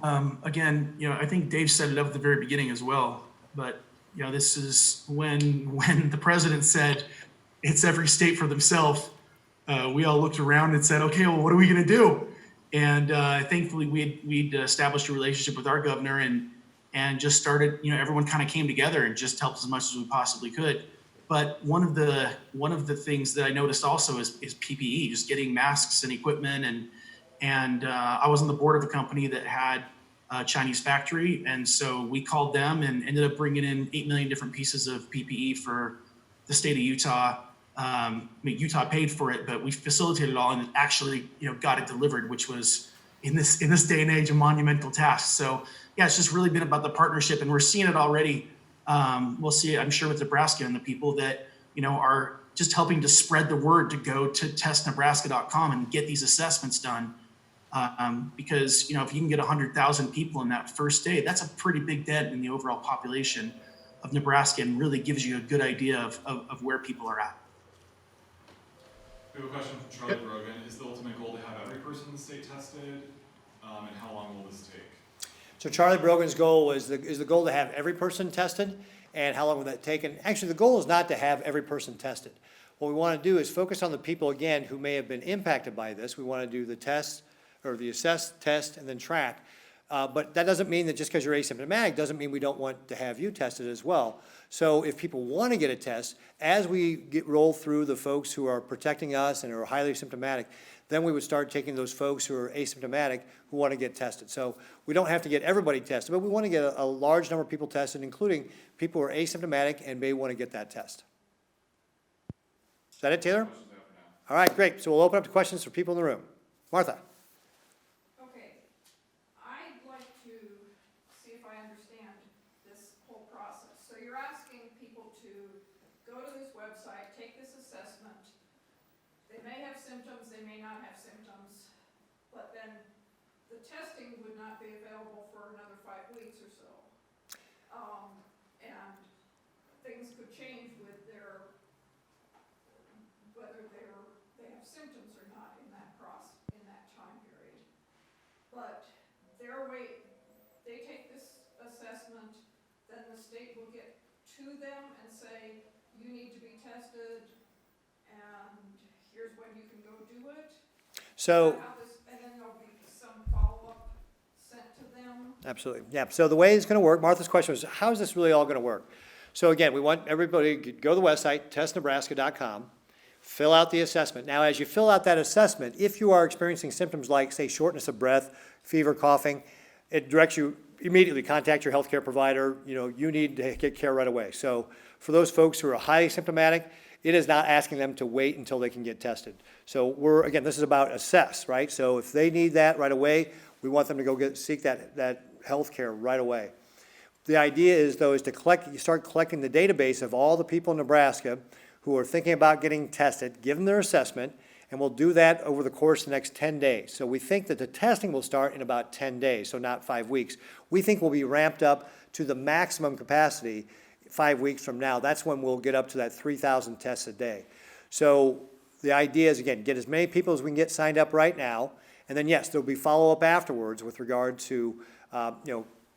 again, I think Dave set it up at the very beginning as well. But this is when the president said it's every state for themselves. We all looked around and said, okay, well, what are we going to do? And thankfully, we'd established a relationship with our governor and just started. Everyone kind of came together and just helped as much as we possibly could. But one of the things that I noticed also is PPE, just getting masks and equipment and I was on the board of a company that had a Chinese factory. And so we called them and ended up bringing in 8 million different pieces of PPE for the state of Utah. Utah paid for it, but we facilitated it all and actually, got it delivered, which was in this day and age a monumental task. So yeah, it's just really been about the partnership, and we're seeing it already. We'll see it, I'm sure, with Nebraska and the people that, are just helping to spread the word to go to testnebraska.com and get these assessments done. Because if you can get 100,000 people in that first day, that's a pretty big dent in the overall population of Nebraska, and really gives you a good idea of where people are at. We have a question from Charlie Brogan. Is the ultimate goal to have every person in the state tested? And how long will this take? So Charlie Brogan's goal is the goal to have every person tested, and how long will that take? And actually, the goal is not to have every person tested. What we want to do is focus on the people, again, who may have been impacted by this. We want to do the test, or the assess, test, and then track. But that doesn't mean that just because you're asymptomatic doesn't mean we don't want to have you tested as well. So if people want to get a test, as we roll through the folks who are protecting us and are highly symptomatic, then we would start taking those folks who are asymptomatic who want to get tested. So we don't have to get everybody tested, but we want to get a large number of people tested, including people who are asymptomatic and may want to get that test. Is that it, Taylor? Questions after now. All right, great. So we'll open up to questions for people in the room. Martha. Okay, I'd like to see if I understand this whole process. So you're asking people to go to this website, take this assessment. They may have symptoms, they may not have symptoms, but then the testing would not be available for another 5 weeks or so. And things could change with their, whether they have symptoms or not in that time period. But they take this assessment, then the state will get to them and say, you need to be tested, and here's when you can go do it. So. And then there'll be some follow-up sent to them. Absolutely, yeah. So the way it's going to work, Martha's question was, how is this really all going to work? So again, we want everybody to go to the website, testnebraska.com, fill out the assessment. Now, as you fill out that assessment, if you are experiencing symptoms like, say, shortness of breath, fever, coughing, it directs you immediately contact your healthcare provider. You need to get care right away. So for those folks who are highly symptomatic, it is not asking them to wait until they can get tested. So again, this is about assess, right? So if they need that right away, we want them to go seek that health care right away. The idea is, though, is you start collecting the database of all the people in Nebraska who are thinking about getting tested, give them their assessment, and we'll do that over the course of the next 10 days. So we think that the testing will start in about 10 days, so not 5 weeks. We think we'll be ramped up to the maximum capacity 5 weeks from now. That's when we'll get up to that 3,000 tests a day. So the idea is, again, get as many people as we can get signed up right now, and then, yes, there'll be follow-up afterwards with regard to,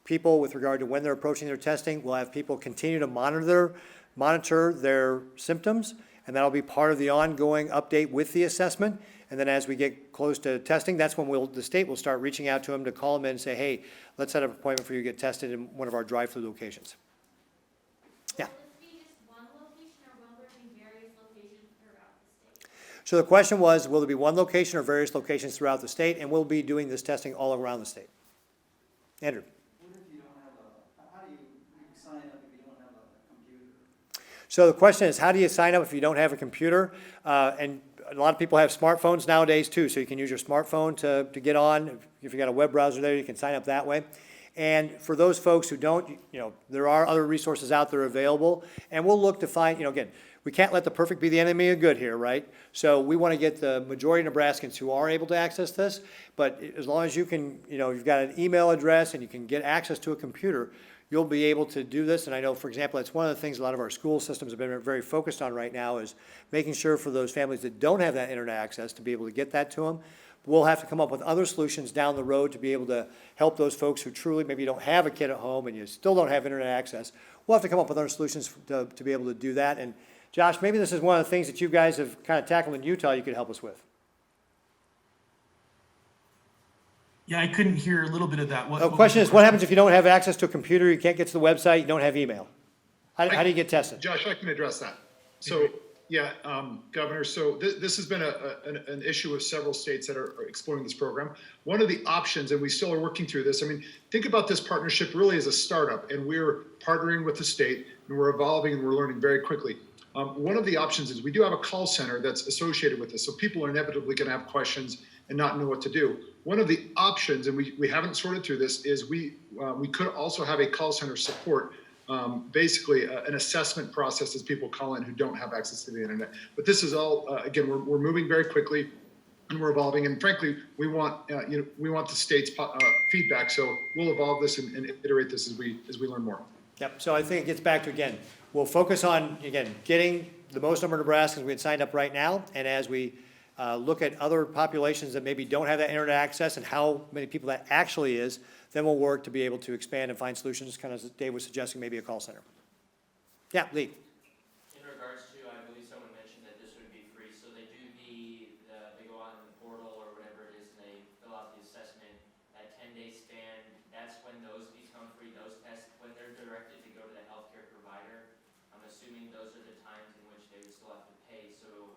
people with regard to when they're approaching their testing. We'll have people continue to monitor their symptoms, and that'll be part of the ongoing update with the assessment. And then as we get close to testing, that's when the state will start reaching out to them to call them in and say, hey, let's set up an appointment for you to get tested in one of our drive-through locations. Yeah. Will this be just one location, or will there be various locations throughout the state? So the question was, will there be one location or various locations throughout the state? And we'll be doing this testing all around the state. Andrew. What if you don't have how do you sign up if you don't have a computer? So the question is, how do you sign up if you don't have a computer? And a lot of people have smartphones nowadays too, so you can use your smartphone to get on. If you've got a web browser there, you can sign up that way. And for those folks who don't, there are other resources out there available, and we'll look to find, again, we can't let the perfect be the enemy of good here, right? So we want to get the majority of Nebraskans who are able to access this, but as long as you can, you've got an email address and you can get access to a computer, you'll be able to do this. And I know, for example, it's one of the things a lot of our school systems have been very focused on right now is making sure for those families that don't have that internet access to be able to get that to them. we'll have to come up with other solutions down the road to be able to help those folks who truly maybe don't have a kid at home and you still don't have internet access. We'll have to come up with other solutions to be able to do that. And Josh, maybe this is one of the things that you guys have kind of tackled in Utah you could help us with. Yeah, I couldn't hear a little bit of that. The question is, what happens if you don't have access to a computer, you can't get to the website, you don't have email? How do you get tested? Josh, I can address that. So, yeah, Governor, so this has been an issue with several states that are exploring this program. One of the options, and we still are working through this, I mean, think about this partnership really as a startup, and we're partnering with the state, and we're evolving, and we're learning very quickly. One of the options is we do have a call center that's associated with this, so people are inevitably going to have questions and not know what to do. One of the options, and we haven't sorted through this, is we could also have a call center support, basically an assessment process as people call in who don't have access to the internet. But this is all, again, we're moving very quickly and we're evolving. And frankly, we want the state's feedback. So we'll evolve this and iterate this as we learn more. Yep, so I think it gets back to, again, we'll focus on, again, getting the most number of Nebraskans we had signed up right now. And as we look at other populations that maybe don't have that internet access and how many people that actually is, then we'll work to be able to expand and find solutions, kind of as Dave was suggesting, maybe a call center. Yeah, Lee. In regards to, I believe someone mentioned that this would be free, so they do they go on the portal or whatever it is, and they fill out the assessment, that 10-day span, that's when those become free, those tests, when they're directed to go to the healthcare provider, I'm assuming those are the times in which they would still have to pay, so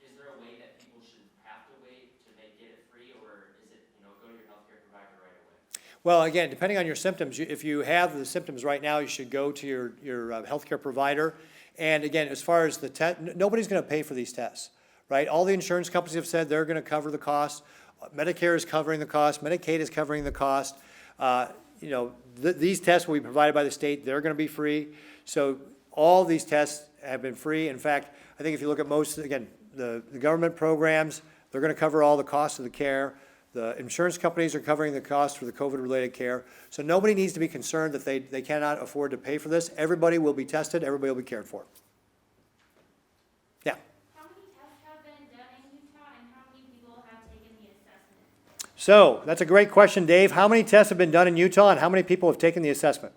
is there a way that people should have to wait to get it free, or is it, go to your healthcare provider right away? Well, again, depending on your symptoms, if you have the symptoms right now, you should go to your healthcare provider. And again, as far as the test, nobody's going to pay for these tests, right? All the insurance companies have said they're going to cover the cost. Medicare is covering the cost. Medicaid is covering the cost. These tests will be provided by the state. They're going to be free. So all these tests have been free. In fact, I think if you look at most, again, the government programs, they're going to cover all the costs of the care. The insurance companies are covering the cost for the COVID-related care. So nobody needs to be concerned that they cannot afford to pay for this. Everybody will be tested. Everybody will be cared for. Yeah. How many tests have been done in Utah and how many people have taken the assessment? So that's a great question, Dave. How many tests have been done in Utah and how many people have taken the assessment?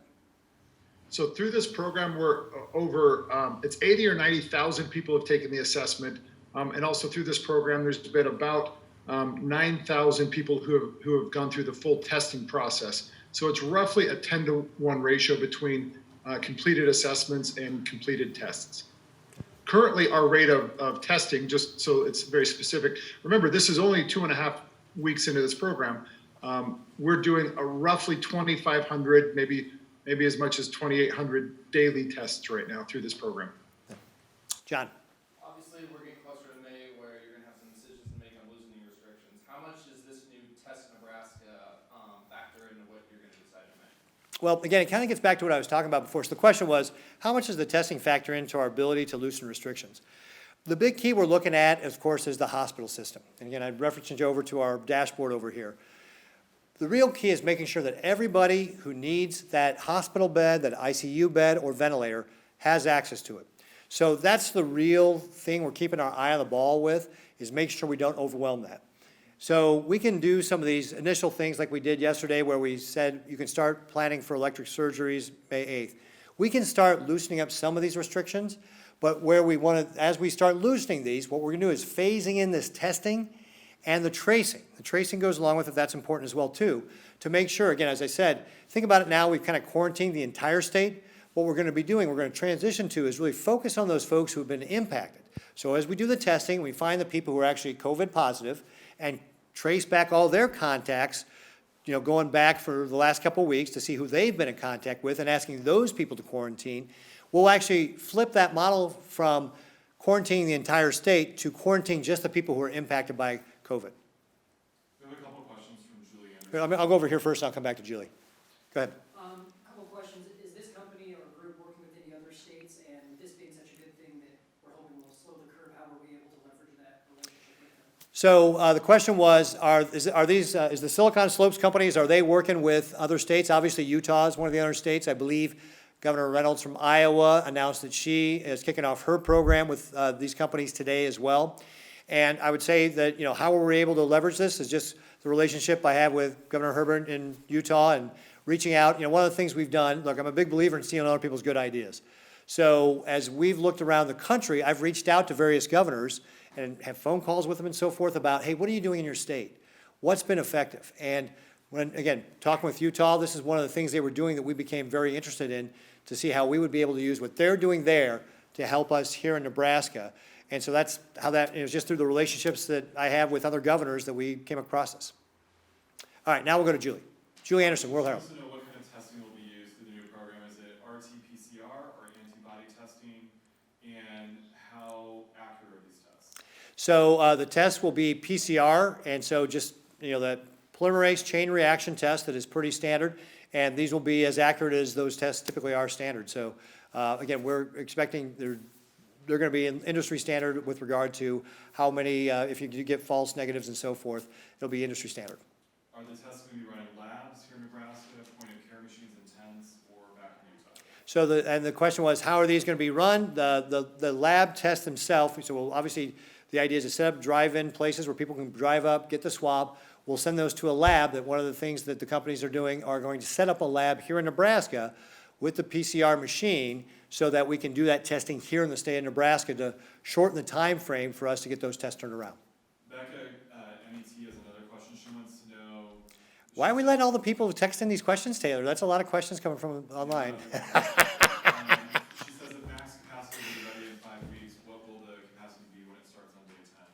So through this program, we're over, it's 80 or 90,000 people have taken the assessment. And also through this program, there's been about 9,000 people who have gone through the full testing process. So it's roughly a 10-to-1 ratio between completed assessments and completed tests. Currently, our rate of testing, just so it's very specific, remember, this is only 2.5 weeks into this program. We're doing a roughly 2,500, maybe as much as 2,800 daily tests right now through this program. John. Obviously, we're getting closer to May where you're going to have some decisions to make on loosening restrictions. How much does this new Test Nebraska factor into what you're going to decide to make? Well, again, it kind of gets back to what I was talking about before. So the question was, how much does the testing factor into our ability to loosen restrictions? The big key we're looking at, of course, is the hospital system. And again, I'd reference you over to our dashboard over here. The real key is making sure that everybody who needs that hospital bed, that ICU bed, or ventilator has access to it. So that's the real thing we're keeping our eye on the ball with, is make sure we don't overwhelm that. So we can do some of these initial things like we did yesterday where we said you can start planning for electric surgeries May 8th. We can start loosening up some of these restrictions, but where we want to, as we start loosening these, what we're going to do is phasing in this testing and the tracing. The tracing goes along with it, that's important as well too, to make sure, again, as I said, think about it now, we've kind of quarantined the entire state. What we're going to be doing, we're going to transition to is really focus on those folks who have been impacted. So as we do the testing, we find the people who are actually COVID positive and trace back all their contacts, going back for the last couple of weeks to see who they've been in contact with and asking those people to quarantine. We'll actually flip that model from quarantining the entire state to quarantine just the people who are impacted by COVID. We have a couple questions from Julie Anderson. I'll go over here first and I'll come back to Julie. Go ahead. Couple of questions. Is this company or group working with any other states? And this being such a good thing that we're hoping will slow the curve, how are we able to leverage that relationship with them? So the question was, is the Silicon Slopes companies, are they working with other states? Obviously, Utah is one of the other states. I believe Governor Reynolds from Iowa announced that she is kicking off her program with these companies today as well. And I would say that, how we're able to leverage this is just the relationship I have with Governor Herbert in Utah and reaching out. One of the things we've done, look, I'm a big believer in stealing other people's good ideas. So as we've looked around the country, I've reached out to various governors and have phone calls with them and so forth about, hey, what are you doing in your state? What's been effective? And when, again, talking with Utah, this is one of the things they were doing that we became very interested in to see how we would be able to use what they're doing there to help us here in Nebraska. And so that's how that, it was just through the relationships that I have with other governors that we came across this. All right, now we'll go to Julie. Julie Anderson, World Herald. I want to know what kind of testing will be used through the new program. Is it RT-PCR or antibody testing? And how accurate are these tests? So the test will be PCR, and so just, the polymerase chain reaction test that is pretty standard, and these will be as accurate as those tests typically are standard. So again, we're expecting they're going to be in industry standard with regard to how many, if you do get false negatives and so forth, it'll be industry standard. Are the tests going to be run in labs here in Nebraska, point-of-care machines and tents, or back in Utah? So the question was, how are these going to be run? The lab tests themselves, so obviously the idea is to set up drive-in places where people can drive up, get the swab. We'll send those to a lab. That one of the things that the companies are doing are going to set up a lab here in Nebraska with the PCR machine so that we can do that testing here in the state of Nebraska to shorten the time frame for us to get those tests turned around. Becca, NET has another question. She wants to know. Why are we letting all the people text in these questions, Taylor? That's a lot of questions coming from online. She says if max capacity will be ready in 5 weeks, what will the capacity be when it starts on day 10?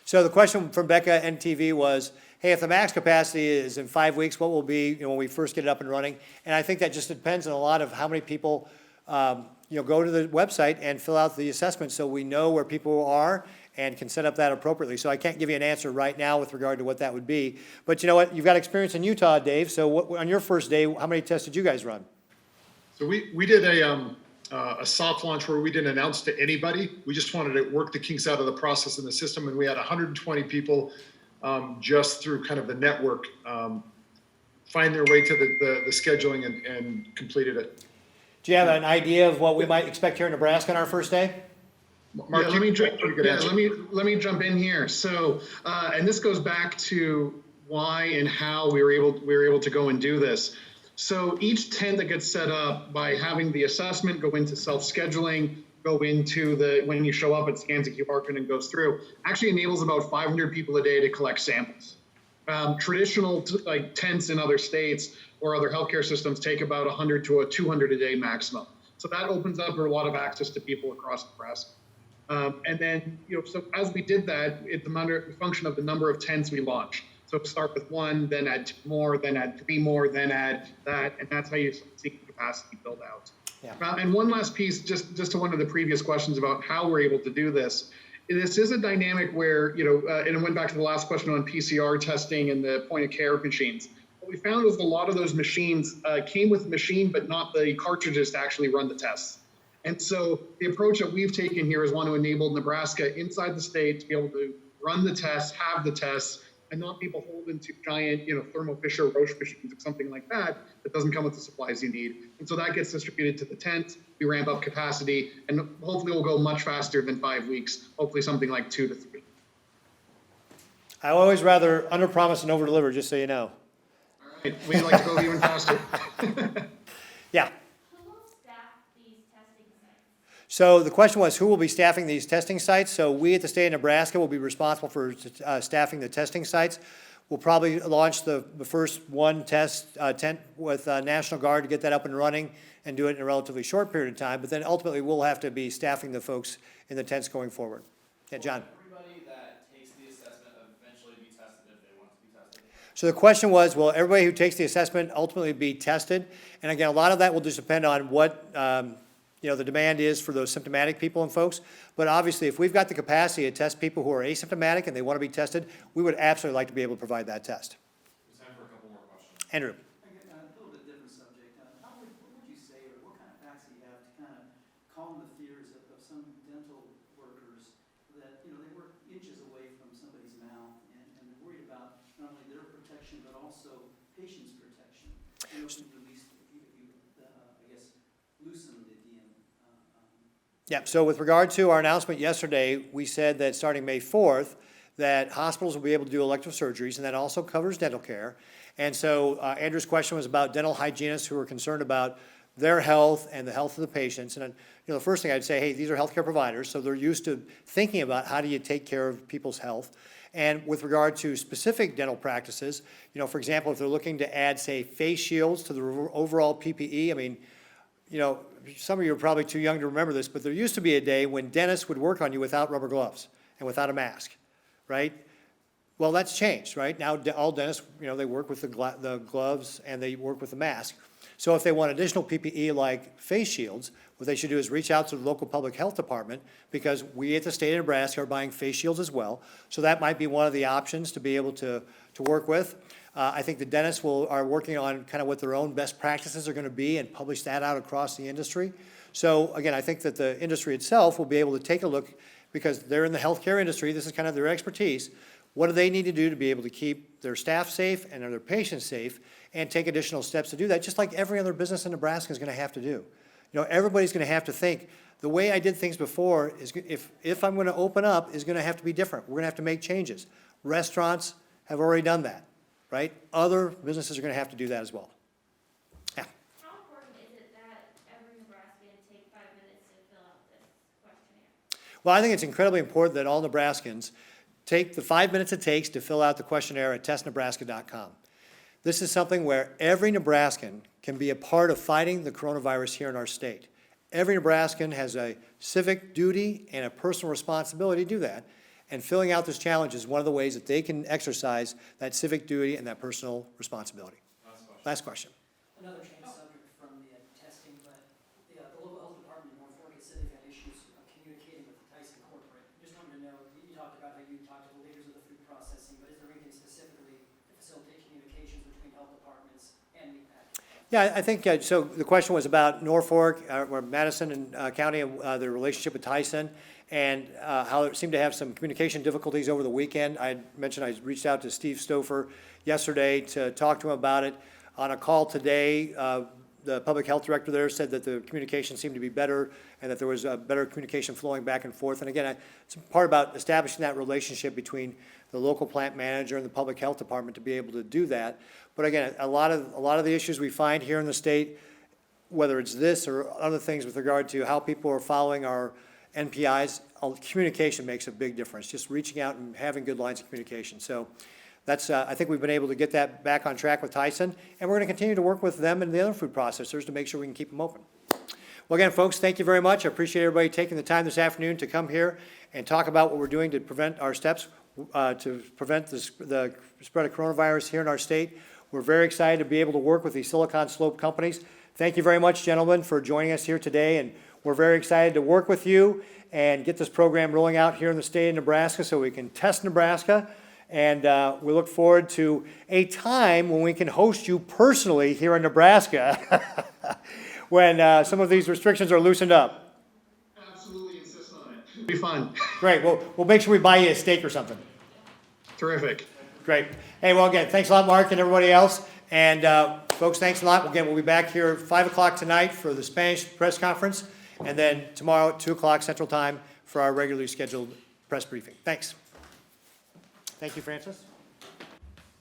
So the question from Becca NTV was, hey, if the max capacity is in 5 weeks, what will be, when we first get it up and running? And I think that just depends on a lot of how many people, go to the website and fill out the assessment so we know where people are and can set up that appropriately. So I can't give you an answer right now with regard to what that would be. But you know what? You've got experience in Utah, Dave. So on your first day, how many tests did you guys run? So we did a soft launch where we didn't announce to anybody. We just wanted to work the kinks out of the process in the system, and we had 120 people just through kind of the network find their way to the scheduling and completed it. Do you have an idea of what we might expect here in Nebraska on our first day? Mark, let me jump answer. let me jump in here. So, and this goes back to why and how we were able to go and do this. So each tent that gets set up by having the assessment go into self-scheduling, go into when you show up, it scans a QR code and goes through, actually enables about 500 people a day to collect samples. Traditional like tents in other states or other healthcare systems take about 100 to 200 a day maximum. So that opens up a lot of access to people across Nebraska. And then, so as we did that, it's the function of the number of tents we launch. So start with one, then add 2 more, then add 3 more, then add that, and that's how you see capacity build out. Yeah. And one last piece, just to one of the previous questions about how we're able to do this. This is a dynamic where, and it went back to the last question on PCR testing and the point of care machines. What we found was a lot of those machines came with the machine, but not the cartridges to actually run the tests. And so the approach that we've taken here is one to enable Nebraska inside the state to be able to run the tests, have the tests, and not be beholden to giant, Thermo Fisher, Roche machines or something like that doesn't come with the supplies you need. And so that gets distributed to the tent. We ramp up capacity, and hopefully we'll go much faster than 5 weeks. Hopefully something like 2 to 3. I always rather underpromise and overdeliver, just so you know. All right, we'd like to go even faster. Yeah. Who will staff these testing sites? So the question was, who will be staffing these testing sites? So we at the state of Nebraska will be responsible for staffing the testing sites. We'll probably launch the first one tent with National Guard to get that up and running and do it in a relatively short period of time. But then ultimately, we'll have to be staffing the folks in the tents going forward. Yeah, John. Everybody that takes the assessment eventually be tested if they want to be tested? So the question was, will everybody who takes the assessment ultimately be tested? And again, a lot of that will just depend on what the demand is for those symptomatic people and folks. But obviously, if we've got the capacity to test people who are asymptomatic and they want to be tested, we would absolutely like to be able to provide that test. There's time for a couple more questions. Andrew. Again, a little bit different subject. What would you say, or what kind of facts do you have to kind of calm the fears of some dental workers that, they work inches away from somebody's mouth and they're worried about not only their protection, but also patients' protection? If you loosen the Yeah, so with regard to our announcement yesterday, we said that starting May 4th, that hospitals will be able to do elective surgeries, and that also covers dental care. And so Andrew's question was about dental hygienists who are concerned about their health and the health of the patients. And the first thing I'd say, hey, these are healthcare providers, so they're used to thinking about how do you take care of people's health. And with regard to specific dental practices, for example, if they're looking to add, say, face shields to the overall PPE, I mean, some of you are probably too young to remember this, but there used to be a day when dentists would work on you without rubber gloves and without a mask, right? Well, that's changed, right? Now, all dentists, they work with the gloves and they work with the mask. So if they want additional PPE like face shields, what they should do is reach out to the local public health department, because we at the state of Nebraska are buying face shields as well. So that might be one of the options to be able to work with. I think the dentists are working on kind of what their own best practices are going to be and publish that out across the industry. So again, I think that the industry itself will be able to take a look, because they're in the healthcare industry, this is kind of their expertise. What do they need to do to be able to keep their staff safe and their patients safe, and take additional steps to do that, just like every other business in Nebraska is going to have to do. Everybody's going to have to think, the way I did things before is, if I'm going to open up, is going to have to be different. We're going to have to make changes. Restaurants have already done that, right? Other businesses are going to have to do that as well. Yeah. How important is it that every Nebraskan take 5 minutes to fill out this questionnaire? Well, I think it's incredibly important that all Nebraskans take the 5 minutes it takes to fill out the questionnaire at testnebraska.com. This is something where every Nebraskan can be a part of fighting the coronavirus here in our state. Every Nebraskan has a civic duty and a personal responsibility to do that, and filling out this challenge is one of the ways that they can exercise that civic duty and that personal responsibility. Last question. Another change subject from the testing, but the local health department in North Fork has said they've had issues communicating with the Tyson corporate. Just wanted to know, you talked about how you talked to the leaders of the food processing, but is there anything specifically to facilitate communications between health departments and meat packing? Yeah, I think, so the question was about Norfolk, or Madison and County, and their relationship with Tyson, and how it seemed to have some communication difficulties over the weekend. I mentioned I reached out to Steve Stouffer yesterday to talk to him about it. On a call today, the public health director there said that the communication seemed to be better, and that there was better communication flowing back and forth. And again, it's a part about establishing that relationship between the local plant manager and the public health department to be able to do that. But again, a lot of the issues we find here in the state, whether it's this or other things with regard to how people are following our NPIs, communication makes a big difference. Just reaching out and having good lines of communication. So that's, I think we've been able to get that back on track with Tyson, and we're going to continue to work with them and the other food processors to make sure we can keep them open. Well, again, folks, thank you very much. I appreciate everybody taking the time this afternoon to come here and talk about what we're doing to prevent our steps to prevent the spread of coronavirus here in our state. We're very excited to be able to work with these Silicon Slope companies. Thank you very much, gentlemen, for joining us here today, and we're very excited to work with you and get this program rolling out here in the state of Nebraska so we can test Nebraska. And we look forward to a time when we can host you personally here in Nebraska when some of these restrictions are loosened up. Absolutely insist on it. It'll be fun. Great. We'll make sure we buy you a steak or something. Terrific. Great. Hey, well, again, thanks a lot, Mark, and everybody else. And folks, thanks a lot. Again, we'll be back here at 5 o'clock tonight for the Spanish press conference, and then tomorrow at 2 o'clock Central Time for our regularly scheduled press briefing. Thanks. Thank you, Francis.